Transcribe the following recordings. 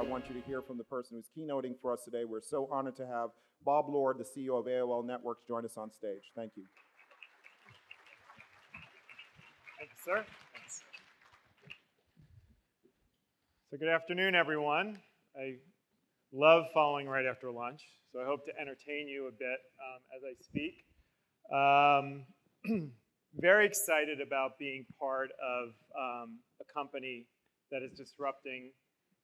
want you to hear from the person who's keynoting for us today. We're so honored to have Bob Lord, the CEO of AOL Networks, join us on stage. Thank you. Thank you, sir. Thanks. So good afternoon, everyone. I love following right after lunch, so I hope to entertain you a bit as I speak. Very excited about being part of a company that is disrupting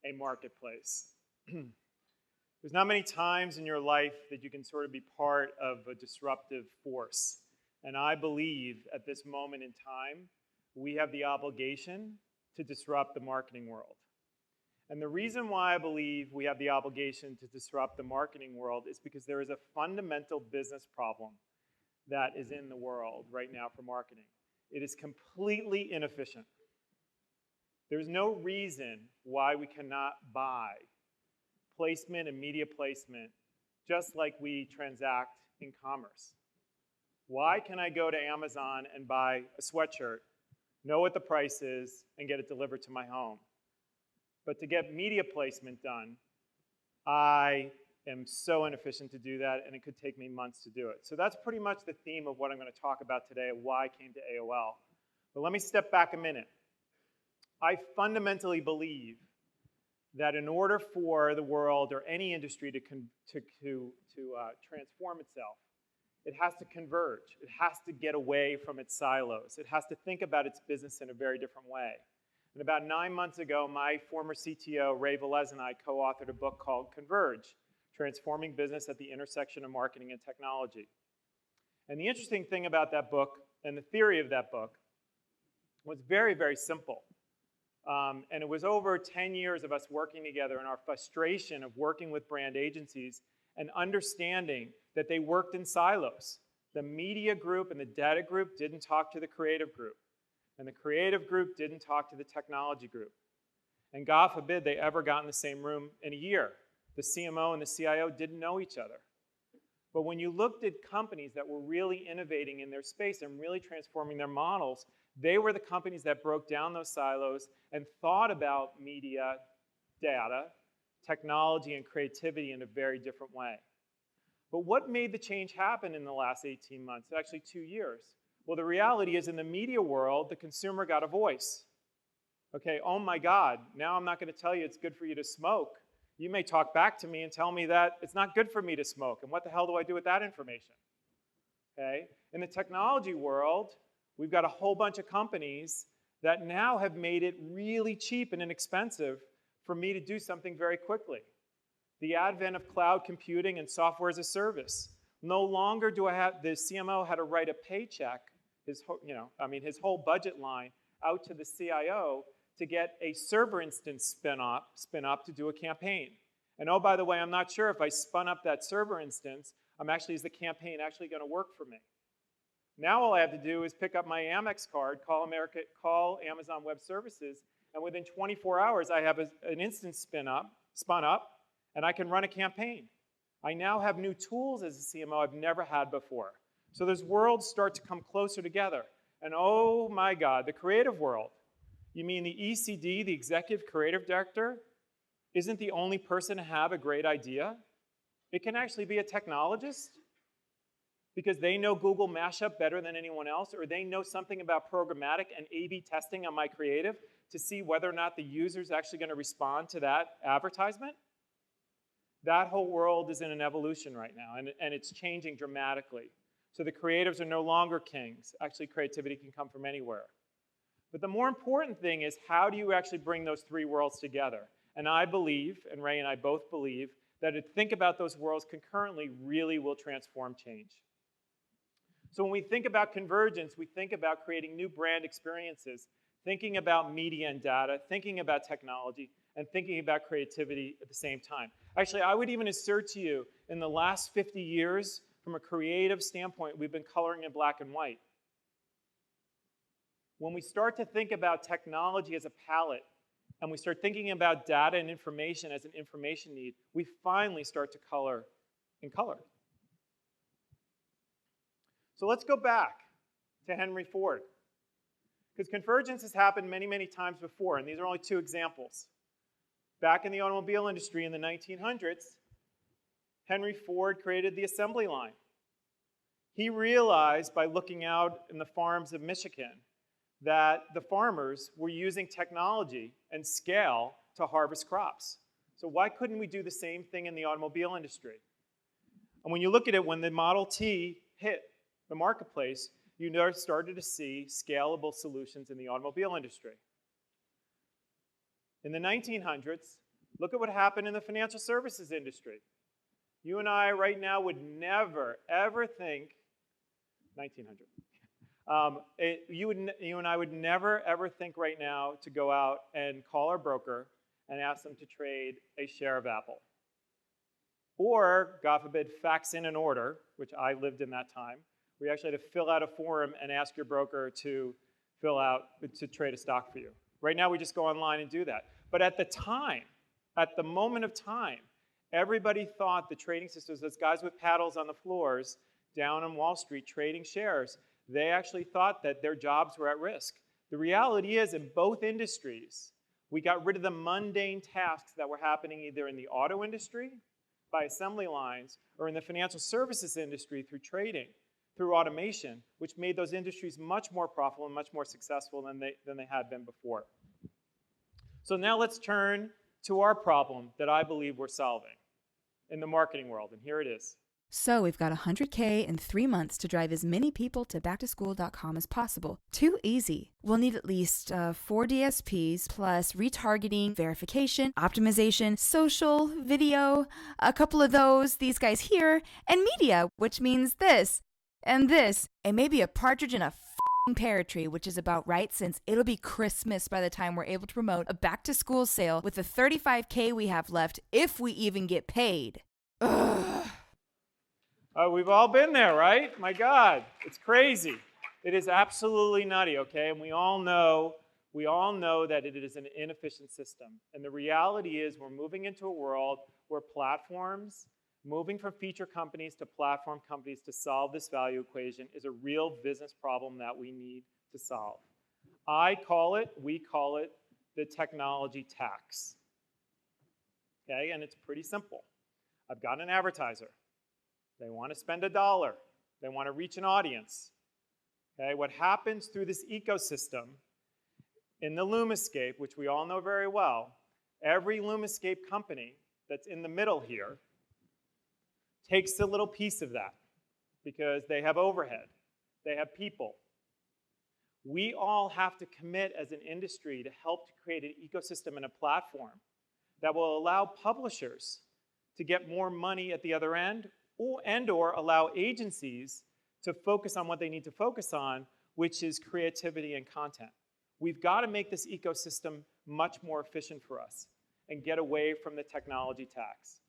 a marketplace. There's not many times in your life that you can sort of be part of a disruptive force. And I believe at this moment in time, we have the obligation to disrupt the marketing world. And the reason why I believe we have the obligation to disrupt the marketing world is because there is a fundamental business problem that is in the world right now for marketing. It is completely inefficient. There's no reason why we cannot buy placement and media placement just like we transact in commerce. Why can I go to Amazon and buy a sweatshirt, know what the price is, and get it delivered to my home? But to get media placement done, I am so inefficient to do that, and it could take me months to do it. So that's pretty much the theme of what I'm going to talk about today, why I came to AOL. But let me step back a minute. I fundamentally believe that in order for the world or any industry to transform itself, it has to converge. It has to get away from its silos. It has to think about its business in a very different way. And about 9 months ago, my former CTO, Ray Velez, and I co-authored a book called CONVERGE, Transforming Business at the Intersection of Marketing and Technology. And the interesting thing about that book and the theory of that book was very, very simple. And it was over 10 years of us working together and our frustration of working with brand agencies and understanding that they worked in silos. The media group and the data group didn't talk to the creative group. And the creative group didn't talk to the technology group. And God forbid they ever got in the same room in a year. The CMO and the CIO didn't know each other. But when you looked at companies that were really innovating in their space and really transforming their models, they were the companies that broke down those silos and thought about media, data, technology, and creativity in a very different way. But what made the change happen in the last 18 months, actually 2 years? Well, the reality is in the media world, the consumer got a voice. Okay, oh my God, now I'm not going to tell you it's good for you to smoke. You may talk back to me and tell me that it's not good for me to smoke, and what the hell do I do with that information? Okay, in the technology world, we've got a whole bunch of companies that now have made it really cheap and inexpensive for me to do something very quickly. The advent of cloud computing and software as a service. No longer do I have, the CMO had to write a paycheck, his whole budget line out to the CIO to get a server instance spin up to do a campaign. And oh, by the way, I'm not sure if I spun up that server instance, is the campaign actually going to work for me? Now all I have to do is pick up my Amex card, call Amazon Web Services, and within 24 hours I have an instance spun up, and I can run a campaign. I now have new tools as a CMO I've never had before. So those worlds start to come closer together. And oh my God, the creative world. You mean the ECD, the Executive Creative Director, isn't the only person to have a great idea? It can actually be a technologist because they know Google Mashup better than anyone else, or they know something about programmatic and A/B testing on my creative to see whether or not the user is actually going to respond to that advertisement. That whole world is in an evolution right now, and it's changing dramatically. So the creatives are no longer kings. Actually, creativity can come from anywhere. But the more important thing is, how do you actually bring those three worlds together? And I believe, and Ray and I both believe, that to think about those worlds concurrently really will transform change. So when we think about convergence, we think about creating new brand experiences, thinking about media and data, thinking about technology, and thinking about creativity at the same time. Actually, I would even assert to you, in the last 50 years, from a creative standpoint, we've been coloring in black and white. When we start to think about technology as a palette, and we start thinking about data and information as an information need, we finally start to color in color. So let's go back to Henry Ford. Because convergence has happened many, many times before, and these are only two examples. back in the automobile industry in the 1900s, Henry Ford created the assembly line. He realized by looking out in the farms of Michigan that the farmers were using technology and scale to harvest crops. So why couldn't we do the same thing in the automobile industry? And when you look at it, when the Model T hit the marketplace, you started to see scalable solutions in the automobile industry. In the 1900s, look at what happened in the financial services industry. You and I right now would never, ever think, 1900. You and I would never, ever think right now to go out and call our broker and ask them to trade a share of Apple. Or, God forbid, fax in an order, which I lived in that time, where you actually had to fill out a form and ask your broker to trade a stock for you. Right now, we just go online and do that. But at the time, at the moment of time, everybody thought the trading systems, those guys with paddles on the floors down on Wall Street trading shares, they actually thought that their jobs were at risk. The reality is, in both industries, we got rid of the mundane tasks that were happening either in the auto industry by assembly lines or in the financial services industry through trading, through automation, which made those industries much more profitable and much more successful than they had been before. So now let's turn to our problem that I believe we're solving in the marketing world, and here it is. So we've got $100K in 3 months to drive as many people to backtoschool.com as possible. Too easy. We'll need at least 4 DSPs plus retargeting, verification, optimization, social, video, a couple of these guys here, and media, which means this, and maybe a partridge in a pear tree, which is about right since it'll be Christmas by the time we're able to promote a back-to-school sale with the $35K we have left if we even get paid. Ugh. We've all been there, right? My God, it's crazy. It is absolutely nutty, okay? And we all know that it is an inefficient system. And the reality is we're moving into a world where platforms, moving from feature companies to platform companies to solve this value equation is a real business problem that we need to solve. We call it the technology tax. Okay, and it's pretty simple. I've got an advertiser. They want to spend $1. They want to reach an audience. Okay, what happens through this ecosystem in the LumaScape, which we all know very well, every LumaScape company that's in the middle here takes a little piece of that because they have overhead, they have people. We all have to commit as an industry to help to create an ecosystem and a platform that will allow publishers to get more money at the other end or allow agencies to focus on what they need to focus on, which is creativity and content. We've got to make this ecosystem much more efficient for us and get away from the technology tax.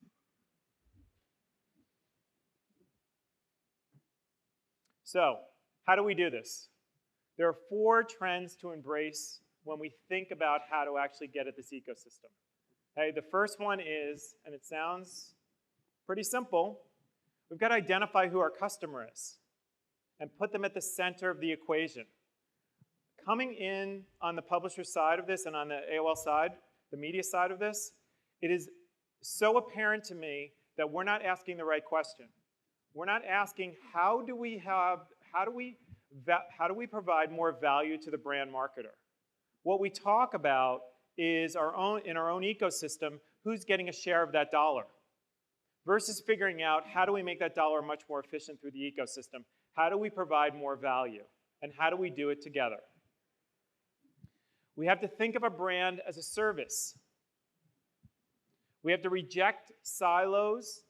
So, how do we do this? There are 4 trends to embrace when we think about how to actually get at this ecosystem. Okay, the first one is, and it sounds pretty simple, we've got to identify who our customer is and put them at the center of the equation. Coming in on the publisher side of this and on the AOL side, the media side of this, it is so apparent to me that we're not asking the right question. We're not asking how do we provide more value to the brand marketer. What we talk about is in our own ecosystem, who's getting a share of that dollar, versus figuring out how do we make that dollar much more efficient through the ecosystem. How do we provide more value? And how do we do it together? We have to think of a brand as a service. We have to reject silos,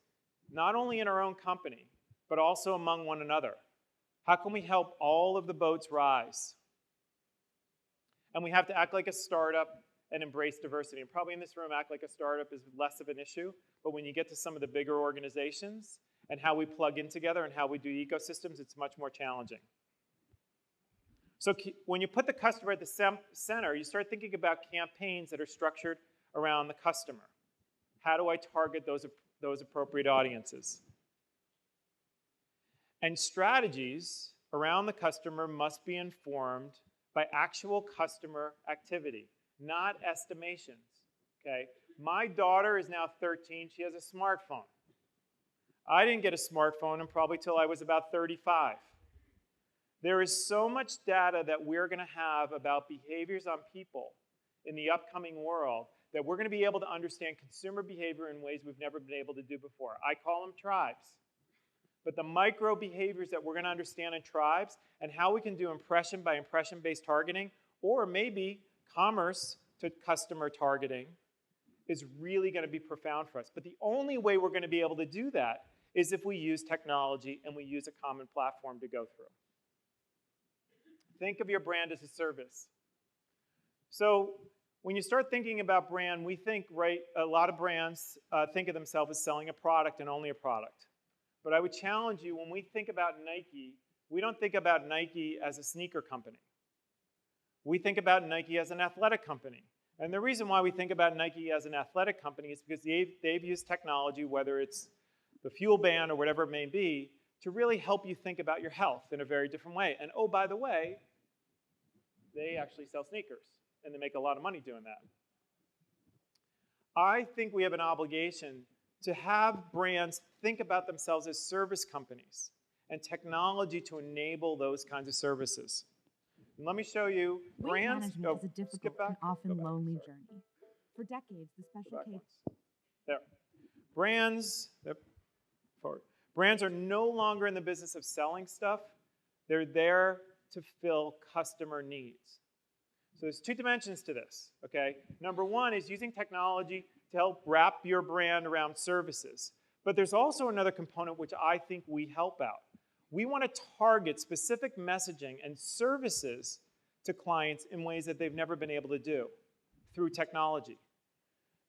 not only in our own company, but also among one another. How can we help all of the boats rise? And we have to act like a startup and embrace diversity. And probably in this room, act like a startup is less of an issue. But when you get to some of the bigger organizations and how we plug in together and how we do ecosystems, it's much more challenging. So when you put the customer at the center, you start thinking about campaigns that are structured around the customer. How do I target those appropriate audiences? And strategies around the customer must be informed by actual customer activity, not estimations. Okay? My daughter is now 13. She has a smartphone. I didn't get a smartphone probably till I was about 35. There is so much data that we're going to have about behaviors on people in the upcoming world that we're going to be able to understand consumer behavior in ways we've never been able to do before. I call them tribes. But the micro behaviors that we're going to understand in tribes and how we can do impression by impression-based targeting, or maybe commerce to customer targeting, is really going to be profound for us. But the only way we're going to be able to do that is if we use technology and we use a common platform to go through. Think of your brand as a service. So when you start thinking about brand, we think, right, a lot of brands think of themselves as selling a product and only a product. But I would challenge you, when we think about Nike, we don't think about Nike as a sneaker company. We think about Nike as an athletic company. And the reason why we think about Nike as an athletic company is because they've used technology, whether it's the Fuel Band or whatever it may be, to really help you think about your health in a very different way. And oh, by the way, they actually sell sneakers, and they make a lot of money doing that. I think we have an obligation to have brands think about themselves as service companies and technology to enable those kinds of services. And let me show you Weight brands. management is a difficult and often lonely journey. For decades, the Special K. There. Brands, forward. Brands are no longer in the business of selling stuff. They're there to fill customer needs. So there's two dimensions to this, okay? Number one is using technology to help wrap your brand around services. But there's also another component which I think we help out. We want to target specific messaging and services to clients in ways that they've never been able to do through technology.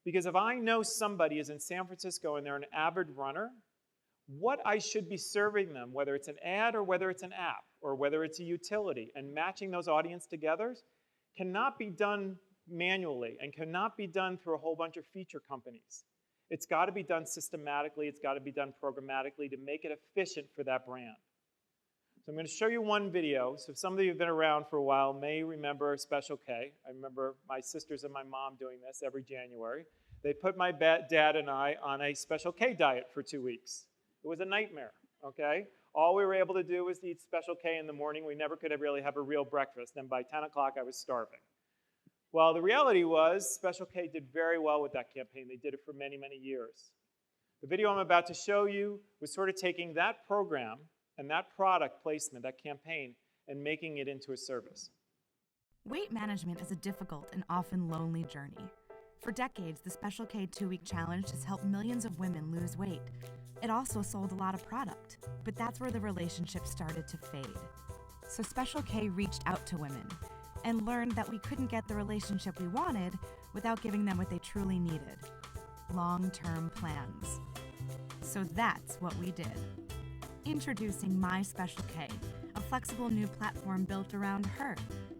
Because if I know somebody is in San Francisco and they're an avid runner, what I should be serving them, whether it's an ad or whether it's an app or whether it's a utility, and matching those audience together cannot be done manually and cannot be done through a whole bunch of feature companies. It's got to be done systematically. It's got to be done programmatically to make it efficient for that brand. So I'm going to show you one video. So some of you who have been around for a while may remember Special K. I remember my sisters and my mom doing this every January. They put my dad and I on a Special K diet for 2 weeks. It was a nightmare, okay? All we were able to do was eat Special K in the morning. We never could really have a real breakfast. And by 10 o'clock, I was starving. Well, the reality was Special K did very well with that campaign. They did it for many, many years. The video I'm about to show you was sort of taking that program and that product placement, that campaign, and making it into a service. Weight management is a difficult and often lonely journey. For decades, the Special K 2-week challenge has helped millions of women lose weight. It also sold a lot of product, but that's where the relationship started to fade. So Special K reached out to women and learned that we couldn't get the relationship we wanted without giving them what they truly needed: long-term plans. So that's what we did. Introducing My Special K, a flexible new platform built around her,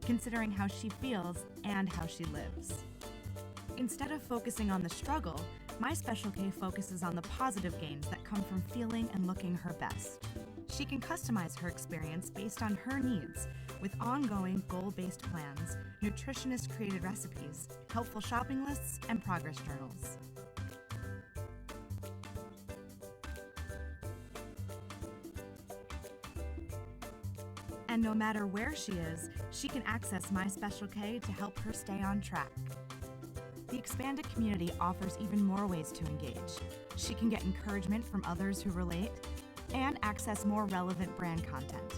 considering how she feels and how she lives. Instead of focusing on the struggle, My Special K focuses on the positive gains that come from feeling and looking her best. She can customize her experience based on her needs, with ongoing goal-based plans, nutritionist-created recipes, helpful shopping lists, and progress journals. And no matter where she is, she can access My Special K to help her stay on track. The expanded community offers even more ways to engage. She can get encouragement from others who relate and access more relevant brand content,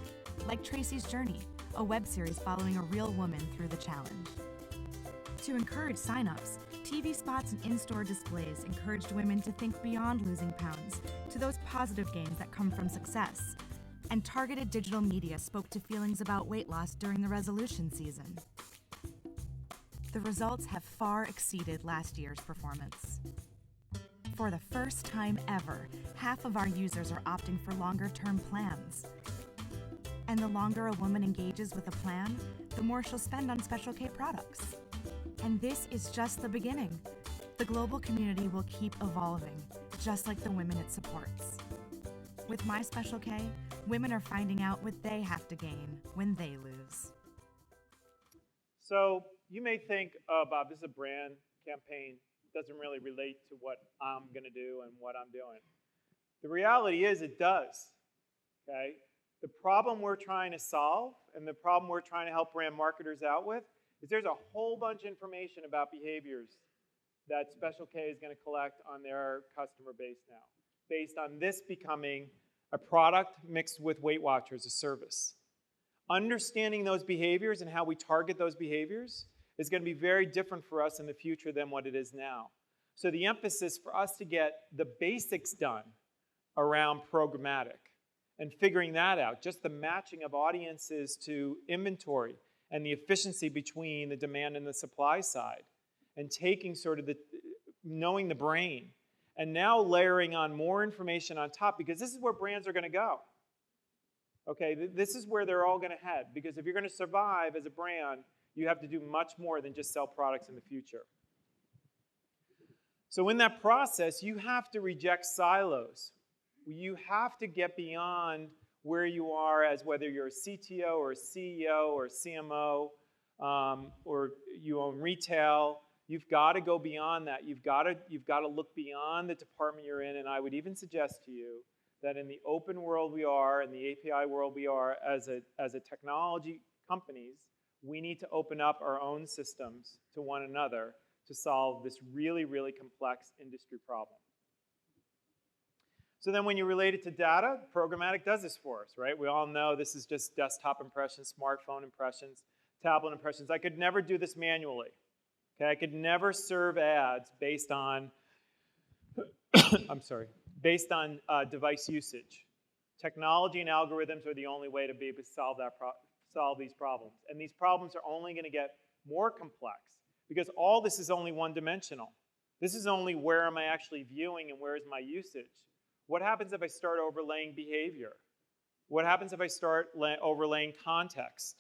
like Tracy's Journey, a web series following a real woman through the challenge. To encourage signups, TV spots and in-store displays encouraged women to think beyond losing pounds to those positive gains that come from success. And targeted digital media spoke to feelings about weight loss during the resolution season. The results have far exceeded last year's performance. For the first time ever, half of our users are opting for longer-term plans. And the longer a woman engages with a plan, the more she'll spend on Special K products. And this is just the beginning. The global community will keep evolving, just like the women it supports. With My Special K, women are finding out what they have to gain when they lose. So you may think, oh, Bob, this is a brand campaign. doesn't really relate to what I'm going to do and what I'm doing. The reality is it does, okay? The problem we're trying to solve and the problem we're trying to help brand marketers out with is there's a whole bunch of information about behaviors that Special K is going to collect on their customer base now, based on this becoming a product mixed with Weight Watchers, a service. Understanding those behaviors and how we target those behaviors is going to be very different for us in the future than what it is now. So the emphasis for us to get the basics done around programmatic and figuring that out, just the matching of audiences to inventory and the efficiency between the demand and the supply side, and taking sort of knowing the brain, and now layering on more information on top, because this is where brands are going to go. Okay, this is where they're all going to head, because if you're going to survive as a brand, you have to do much more than just sell products in the future. So in that process, you have to reject silos. You have to get beyond where you are as whether you're a CTO or a CEO or a CMO, or you own retail. You've got to go beyond that. You've got to look beyond the department you're in, and I would even suggest to you that in the open world we are, in the API world we are, as a technology companies, we need to open up our own systems to one another to solve this really, really complex industry problem. So then when you relate it to data, programmatic does this for us, right? We all know this is just desktop impressions, smartphone impressions, tablet impressions. I could never do this manually. Okay, I could never serve ads based on, based on device usage. Technology and algorithms are the only way to be able to solve these problems. And these problems are only going to get more complex because all this is only one-dimensional. This is only where am I actually viewing and where is my usage. What happens if I start overlaying behavior? What happens if I start overlaying context?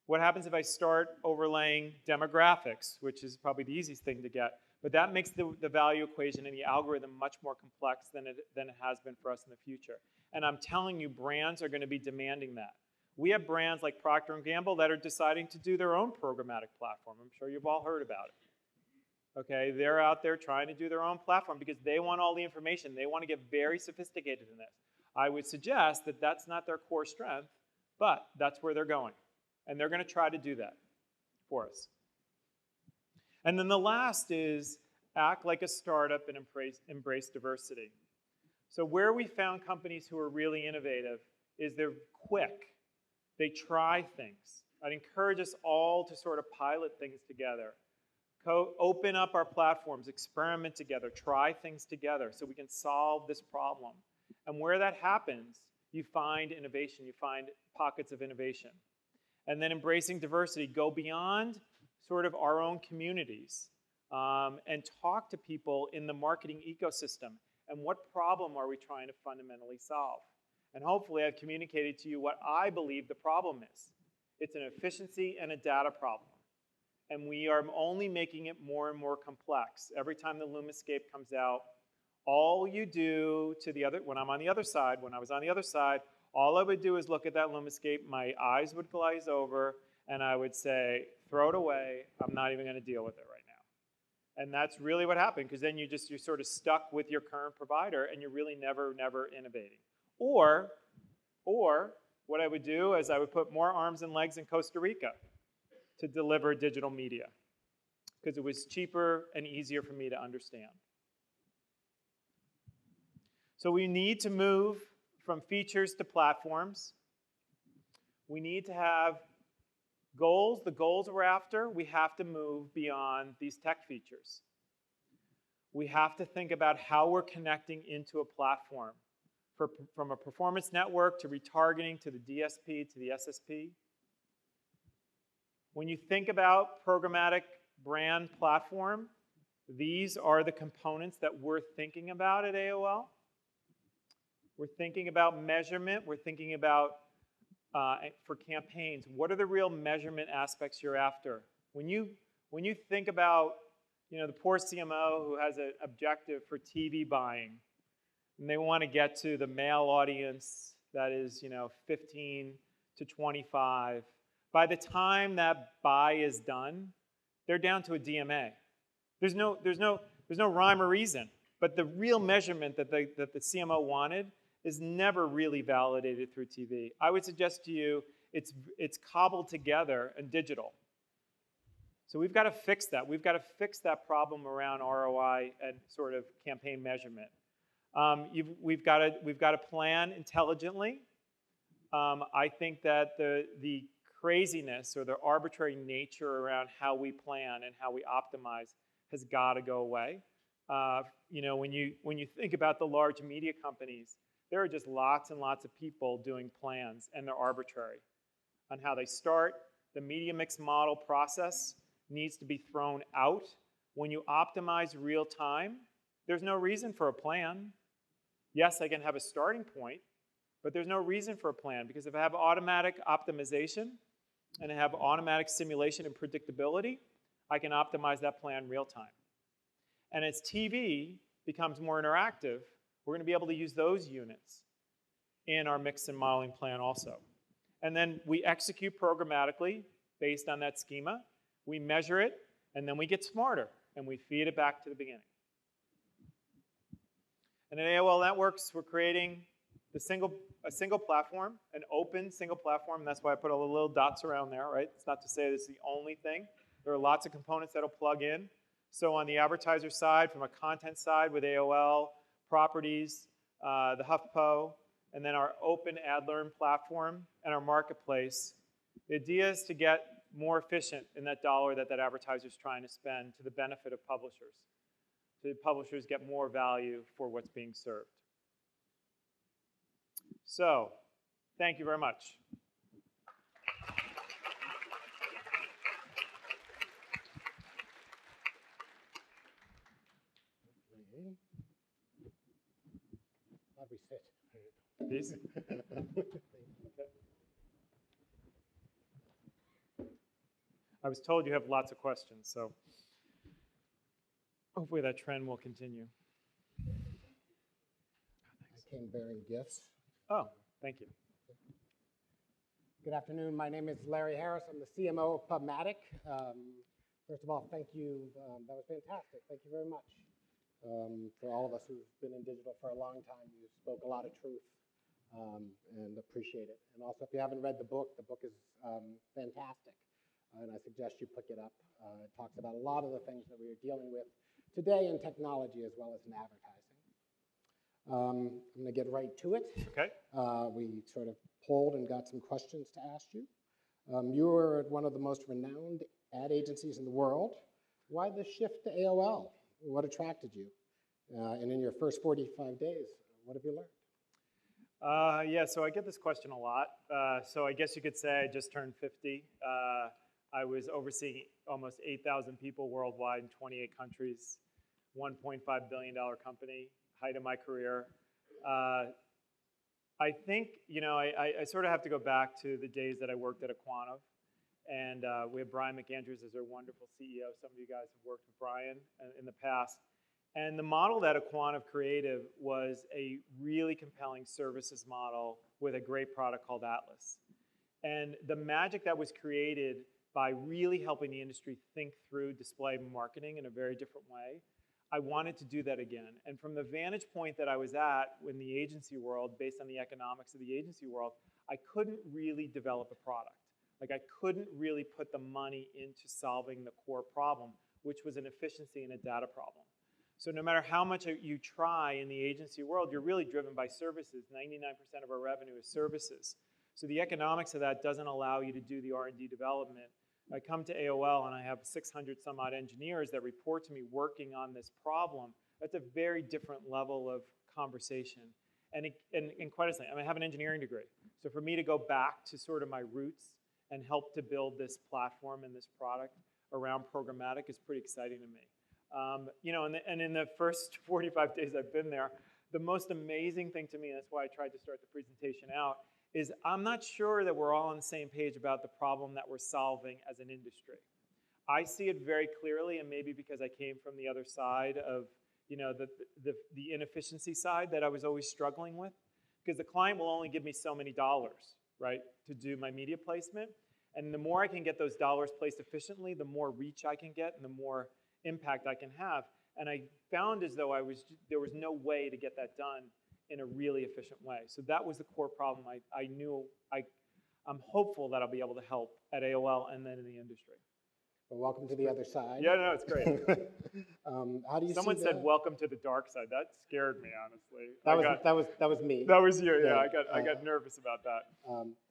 What happens if I start overlaying demographics, which is probably the easiest thing to get? But that makes the value equation and the algorithm much more complex than it has been for us in the future. And I'm telling you, brands are going to be demanding that. We have brands like Procter & Gamble that are deciding to do their own programmatic platform. I'm sure you've all heard about it. Okay, they're out there trying to do their own platform because they want all the information. They want to get very sophisticated in this. I would suggest that that's not their core strength, but that's where they're going. And they're going to try to do that for us. And then the last is act like a startup and embrace diversity. So where we found companies who are really innovative is they're quick. They try things. I'd encourage us all to sort of pilot things together. Open up our platforms, experiment together, try things together so we can solve this problem. And where that happens, you find innovation, you find pockets of innovation. And then embracing diversity, go beyond sort of our own communities and talk to people in the marketing ecosystem. And what problem are we trying to fundamentally solve? And hopefully I've communicated to you what I believe the problem is. It's an efficiency and a data problem. And we are only making it more and more complex. Every time the LumaScape comes out, all you do to the other, when I'm on the other side, when I was on the other side, all I would do is look at that LumaScape, my eyes would glaze over, and I would say, throw it away, I'm not even going to deal with it right now. And that's really what happened, because then you're sort of stuck with your current provider, and you're really never innovating. Or what I would do is I would put more arms and legs in Costa Rica to deliver digital media, because it was cheaper and easier for me to understand. So we need to move from features to platforms. We need to have goals. The goals we're after, we have to move beyond these tech features. We have to think about how we're connecting into a platform, from a performance network to retargeting to the DSP to the SSP. When you think about programmatic brand platform, these are the components that we're thinking about at AOL. We're thinking about measurement. We're thinking about, for campaigns, what are the real measurement aspects you're after? When you think about, the poor CMO who has an objective for TV buying, and they want to get to the male audience that is, 15 to 25, by the time that buy is done, they're down to a DMA. There's no rhyme or reason. But the real measurement that the CMO wanted is never really validated through TV. I would suggest to you it's cobbled together and digital. So we've got to fix that. We've got to fix that problem around ROI and sort of campaign measurement. We've got to plan intelligently. I think that the craziness or the arbitrary nature around how we plan and how we optimize has got to go away. When you think about the large media companies, there are just lots and lots of people doing plans, and they're arbitrary on how they start. The media mix model process needs to be thrown out. When you optimize real time, there's no reason for a plan. Yes, I can have a starting point, but there's no reason for a plan, because if I have automatic optimization and I have automatic simulation and predictability, I can optimize that plan real time. And as TV becomes more interactive, we're going to be able to use those units in our mix and modeling plan also. And then we execute programmatically based on that schema. We measure it, and then we get smarter, and we feed it back to the beginning. And at AOL Networks, we're creating a single platform, an open single platform. And that's why I put all the little dots around there, right? It's not to say this is the only thing. There are lots of components that'll plug in. So on the advertiser side, from a content side with AOL, properties, the HuffPo, and then our open AdLearn platform and our marketplace, the idea is to get more efficient in that dollar that advertiser is trying to spend to the benefit of publishers. So publishers get more value for what's being served. So, thank you very much. How do we sit? These? I was told you have lots of questions, so hopefully that trend will continue. I came bearing gifts. Oh, thank you. Good afternoon. My name is Larry Harris. I'm the CMO of Programmatic. First of all, thank you. That was fantastic. Thank you very much. For all of us who've been in digital for a long time, you spoke a lot of truth and appreciate it. And also, if you haven't read the book is fantastic. And I suggest you pick it up. It talks about a lot of the things that we are dealing with today in technology as well as in advertising. I'm going to get right to it. Okay. We sort of polled and got some questions to ask you. You are at one of the most renowned ad agencies in the world. Why the shift to AOL? What attracted you? And in your first 45 days, what have you learned? Yeah, so I get this question a lot. So I guess you could say I just turned 50. I was overseeing almost 8,000 people worldwide in 28 countries, $1.5 billion company, height of my career. I think, I sort of have to go back to the days that I worked at Aquantive. And we have Brian McAndrews as our wonderful CEO. Some of you guys have worked with Brian in the past. And the model that Aquantive created was a really compelling services model with a great product called Atlas. And the magic that was created by really helping the industry think through display marketing in a very different way, I wanted to do that again. And from the vantage point that I was at in the agency world, based on the economics of the agency world, I couldn't really develop a product. Like, I couldn't really put the money into solving the core problem, which was an efficiency and a data problem. So no matter how much you try in the agency world, you're really driven by services. 99% of our revenue is services. So the economics of that doesn't allow you to do the R&D development. I come to AOL and I have 600 some odd engineers that report to me working on this problem. That's a very different level of conversation. And quite honestly, I have an engineering degree. So for me to go back to sort of my roots and help to build this platform and this product around programmatic is pretty exciting to me. And in the first 45 days I've been there, the most amazing thing to me, and that's why I tried to start the presentation out, is I'm not sure that we're all on the same page about the problem that we're solving as an industry. I see it very clearly, and maybe because I came from the other side of the inefficiency side that I was always struggling with, because the client will only give me so many dollars, right, to do my media placement. And the more I can get those dollars placed efficiently, the more reach I can get and the more impact I can have. And I found as though there was no way to get that done in a really efficient way. So that was the core problem. I'm hopeful that I'll be able to help at AOL and then in the industry. Well, welcome to the other side. Yeah, no, it's great. How do you Someone see said, "Welcome to the dark side." That scared me, honestly. that was me. That was you. Yeah, Yeah. I got nervous about that.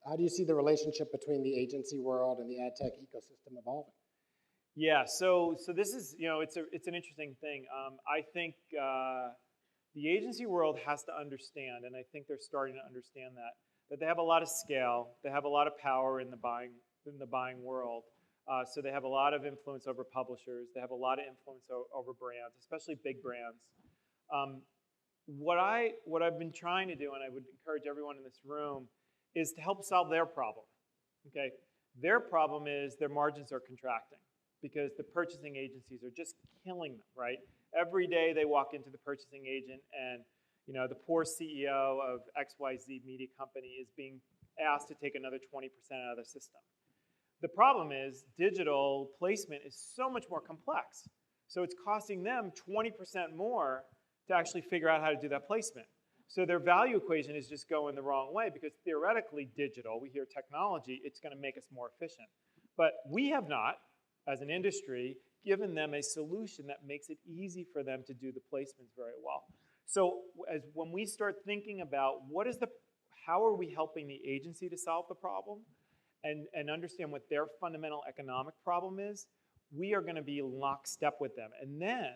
How do you see the relationship between the agency world and the ad tech ecosystem evolving? Yeah. So this is, it's an interesting thing. I think the agency world has to understand, and I think they're starting to understand that they have a lot of scale, they have a lot of power in the buying world. So they have a lot of influence over publishers. They have a lot of influence over brands, especially big brands. What I've been trying to do, and I would encourage everyone in this room, is to help solve their problem. Okay, their problem is their margins are contracting because the purchasing agencies are just killing them. Right? Every day they walk into the purchasing agent, and the poor CEO of XYZ media company is being asked to take another 20% out of the system. The problem is digital placement is so much more complex. So it's costing them 20% more to actually figure out how to do that placement. So their value equation is just going the wrong way because theoretically digital, we hear technology, it's going to make us more efficient. But we have not, as an industry, given them a solution that makes it easy for them to do the placements very well. So when we start thinking about how are we helping the agency to solve the problem, and understand what their fundamental economic problem is, we are going to be lockstep with them. And then,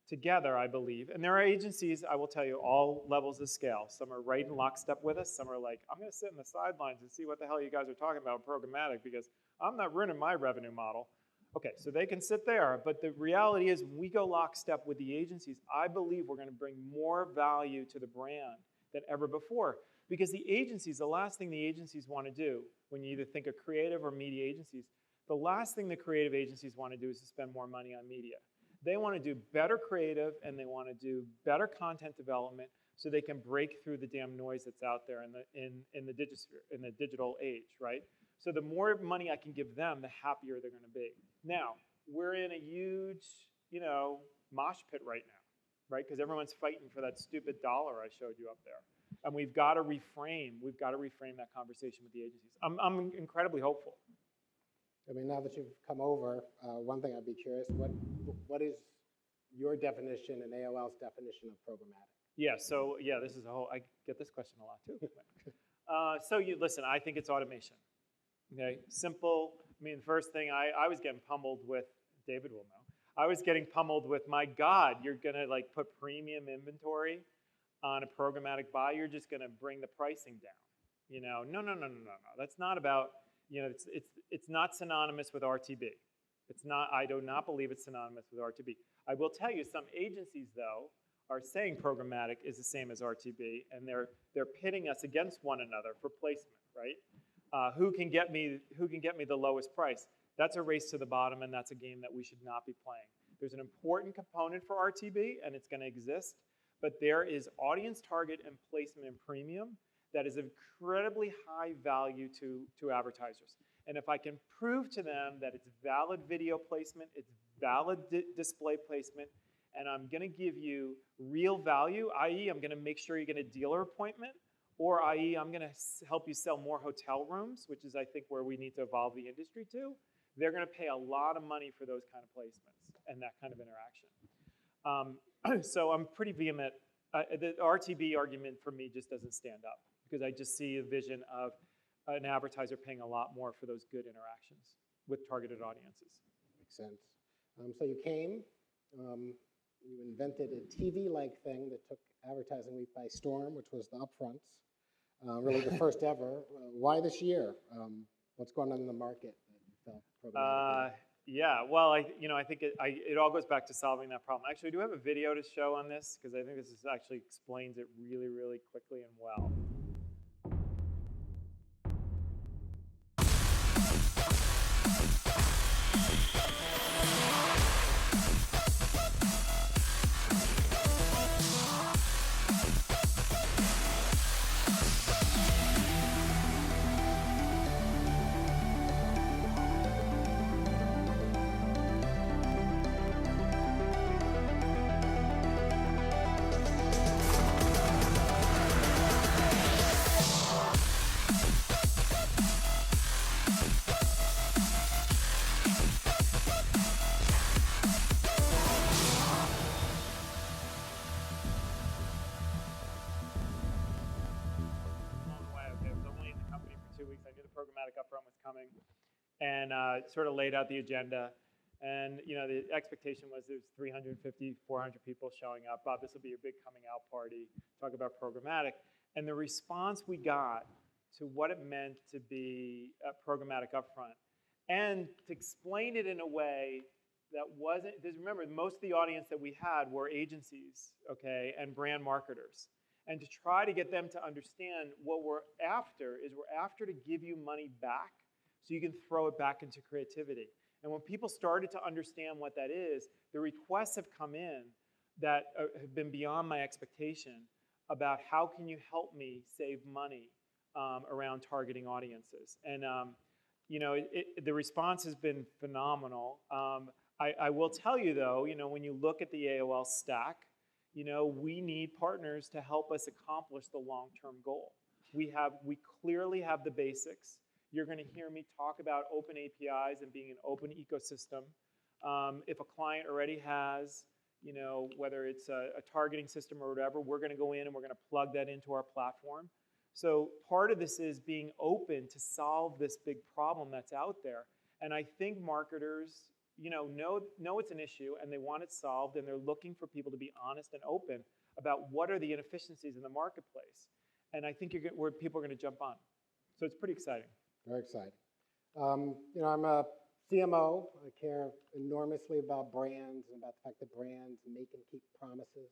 together, I believe, and there are agencies, I will tell you, all levels of scale. Some are right in lockstep with us. Some are like, I'm going to sit in the sidelines and see what the hell you guys are talking about programmatic because I'm not ruining my revenue model. Okay, so they can sit there. But the reality is, when we go lockstep with the agencies, I believe we're going to bring more value to the brand than ever before. Because the last thing the agencies want to do, when you either think of creative or media agencies, the last thing the creative agencies want to do is to spend more money on media. They want to do better creative and they want to do better content development so they can break through the damn noise that's out there in the digital age, right? So the more money I can give them, the happier they're going to be. Now, we're in a huge, mosh pit right now, right? Because everyone's fighting for that stupid dollar I showed you up there. And we've got to reframe that conversation with the agencies. I'm incredibly hopeful. I mean, now that you've come over, one thing I'd be curious, what is your definition and AOL's definition of programmatic? Yeah, so this is I get this question a lot too. Listen, I think it's automation. Okay, simple. I mean, the first thing I was getting pummeled with, David will know, I was getting pummeled with, my God, you're gonna put premium inventory on a programmatic buy, you're just going to bring the pricing down. No. That's not about, it's not synonymous with RTB. It's not, I do not believe it's synonymous with RTB. I will tell you some agencies, though, are saying programmatic is the same as RTB, and they're pitting us against one another for placement, right? Who can get me the lowest price? That's a race to the bottom, and that's a game that we should not be playing. There's an important component for RTB, and it's going to exist. But there is audience target and placement and premium that is incredibly high value to advertisers. And if I can prove to them that it's valid video placement, it's valid display placement, and I'm going to give you real value, i.e. I'm going to make sure you get a dealer appointment, or i.e. I'm going to help you sell more hotel rooms, which is, I think, where we need to evolve the industry to, they're going to pay a lot of money for those kind of placements and that kind of interaction. So I'm pretty vehement. The RTB argument for me just doesn't stand up because I just see a vision of an advertiser paying a lot more for those good interactions with targeted audiences. Makes sense. So you came, you invented a TV-like thing that took Advertising Week by storm, which was the upfronts, really the first ever. Why this year? What's going on in the market that you felt programmatic? Yeah, well, I think it all goes back to solving that problem. Actually, do we have a video to show on this? Because I think this actually explains it really, really quickly and well. coming, and sort of laid out the agenda. And the expectation was there's 350, 400 people showing up. Bob, this will be a big coming out party. Talk about programmatic. And the response we got to what it meant to be programmatic upfront, and to explain it in a way that wasn't, because remember, most of the audience that we had were agencies, okay, and brand marketers. And to try to get them to understand what we're after is we're after to give you money back so you can throw it back into creativity. And when people started to understand what that is, the requests have come in that have been beyond my expectation about how can you help me save money around targeting audiences. And the response has been phenomenal. I will tell you though, when you look at the AOL stack, we need partners to help us accomplish the long-term goal. We clearly have the basics. You're going to hear me talk about open APIs and being an open ecosystem. If a client already has, whether it's a targeting system or whatever, we're going to go in and we're going to plug that into our platform. So part of this is being open to solve this big problem that's out there. And I think marketers, know it's an issue and they want it solved, and they're looking for people to be honest and open about what are the inefficiencies in the marketplace. And I think where people are going to jump on. So it's pretty exciting. Very exciting. I'm a CMO. I care enormously about brands and about the fact that brands make and keep promises.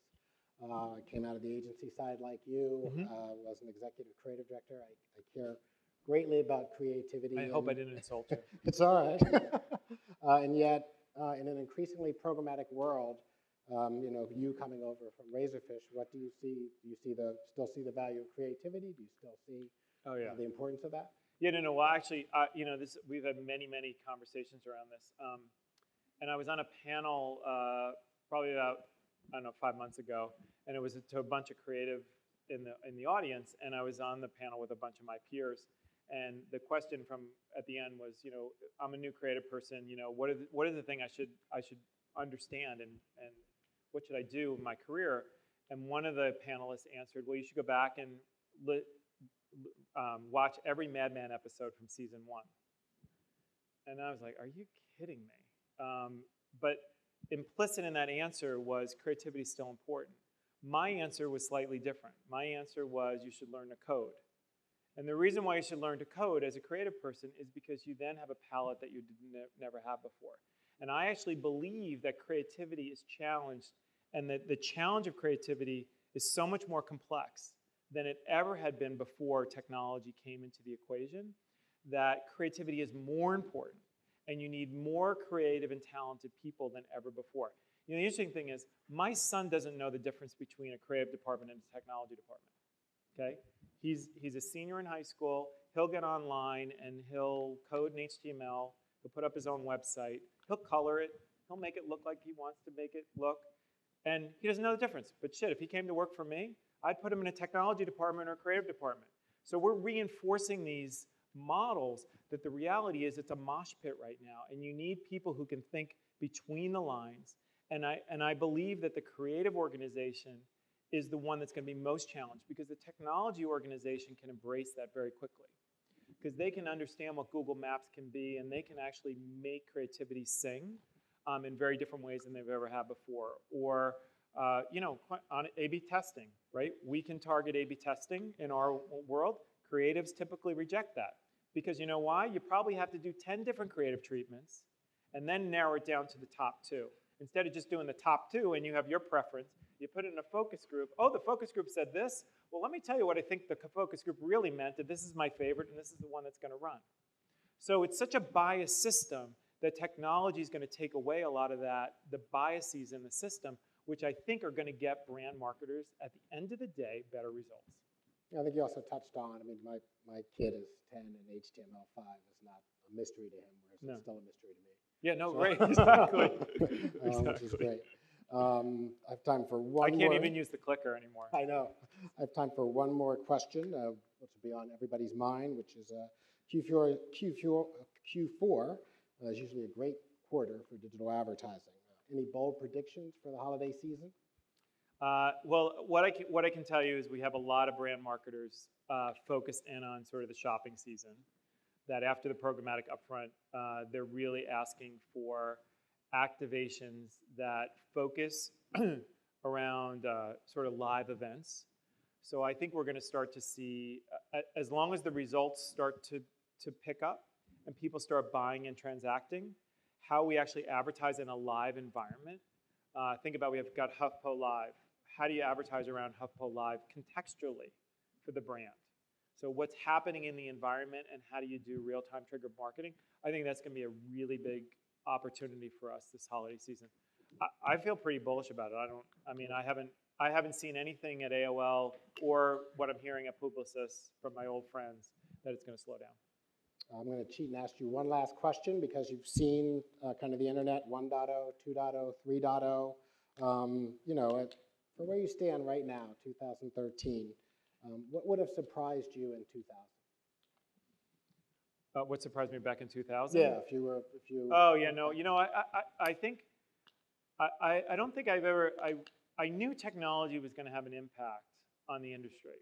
I came out of the agency side like you, was an executive creative director. I care greatly about creativity. I hope I didn't insult you. It's all right. And yet, in an increasingly programmatic world, you coming over from Razorfish, what do you see? Do you still see the value of creativity? Do you still see the importance of that? Yeah, no. Well, actually, we've had many, many conversations around this. And I was on a panel probably about, 5 months ago, and it was to a bunch of creative in the audience, and I was on the panel with a bunch of my peers. And the question at the end was, I'm a new creative person. What is the thing I should understand, and what should I do in my career? And one of the panelists answered, well, you should go back and watch every Mad Men episode from season 1. And I was like, are you kidding me? But implicit in that answer was creativity is still important. My answer was slightly different. My answer was you should learn to code. And the reason why you should learn to code as a creative person is because you then have a palette that you never had before. And I actually believe that creativity is challenged, and that the challenge of creativity is so much more complex than it ever had been before technology came into the equation, that creativity is more important, and you need more creative and talented people than ever before. The interesting thing is, my son doesn't know the difference between a creative department and a technology department, okay? He's a senior in high school. He'll get online and he'll code in HTML. He'll put up his own website. He'll color it. He'll make it look like he wants to make it look. And he doesn't know the difference. But shit, if he came to work for me, I'd put him in a technology department or a creative department. So we're reinforcing these models that the reality is it's a mosh pit right now. And you need people who can think between the lines. And I believe that the creative organization is the one that's going to be most challenged, because the technology organization can embrace that very quickly, because they can understand what Google Maps can be, and they can actually make creativity sing in very different ways than they've ever had before. Or on A/B testing, right? We can target A/B testing in our world. Creatives typically reject that, because you know why? You probably have to do 10 different creative treatments and then narrow it down to the top 2. Instead of just doing the top 2 and you have your preference, you put it in a focus group. Oh, the focus group said this. Well, let me tell you what I think the focus group really meant, that this is my favorite and this is the one that's going to run. So it's such a biased system that technology is going to take away a lot of that, the biases in the system, which I think are going to get brand marketers, at the end of the day, better results. I think you also touched on, my kid is 10 and HTML5 is not a mystery to him, whereas it's still a mystery to me. Yeah, no, right, exactly. Which is great. I have time for one more. I can't even use the clicker anymore. I know. I have time for one more question, which will be on everybody's mind, which is Q4 is usually a great quarter for digital advertising. Any bold predictions for the holiday season? Well, what I can tell you is we have a lot of brand marketers focused in on sort of the shopping season. that after the programmatic upfront, they're really asking for activations that focus around sort of live events. So I think we're going to start to see, as long as the results start to pick up and people start buying and transacting, how we actually advertise in a live environment. Think about we've got HuffPo Live. How do you advertise around HuffPo Live contextually for the brand? So what's happening in the environment and how do you do real-time trigger marketing? I think that's going to be a really big opportunity for us this holiday season. I feel pretty bullish about it. I haven't seen anything at AOL or what I'm hearing at Publicis from my old friends that it's going to slow down. I'm going to cheat and ask you one last question because you've seen kind of the internet 1.0, 2.0, 3.0. You know, for where you stand right now, 2013, what would have surprised you in 2000? What surprised me back in 2000? Yeah, if you. Oh yeah, no. You know, I think I don't think I've ever. I knew technology was going to have an impact on the industry.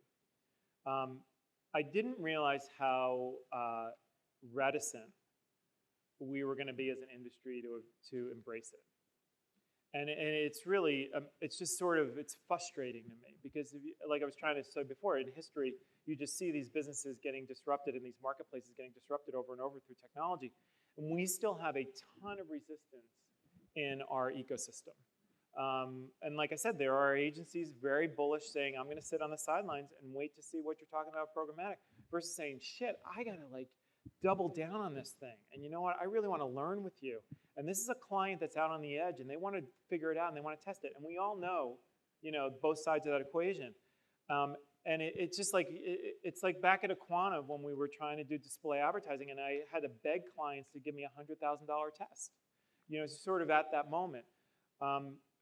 I didn't realize how reticent we were going to be as an industry to embrace it. And it's really, it's just sort of, it's frustrating to me because, like I was trying to say before, in history, you just see these businesses getting disrupted and these marketplaces getting disrupted over and over through technology. And we still have a ton of resistance in our ecosystem. And like I said, there are agencies very bullish saying, I'm going to sit on the sidelines and wait to see what you're talking about programmatic versus saying, shit, I got to like double down on this thing. And you know what? I really want to learn with you. And this is a client that's out on the edge and they want to figure it out and they want to test it. And we all know, you know, both sides of that equation. And it's just like, it's like back at Aquana when we were trying to do display advertising and I had to beg clients to give me a $100,000 test. You know, it's sort of at that moment.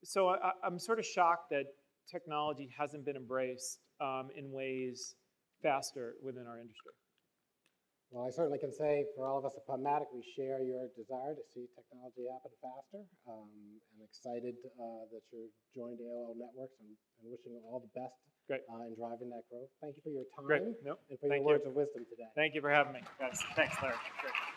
So I'm sort of shocked that technology hasn't been embraced in ways faster within our industry. Well, I certainly can say for all of us at Programmatic, we share your desire to see technology happen faster. I'm excited that you joined AOL Networks and wishing you all the best in driving that growth. Thank you for your time Great. Nope. and for your words of wisdom today. Thank you for having me, guys. Thanks, Larry. Great.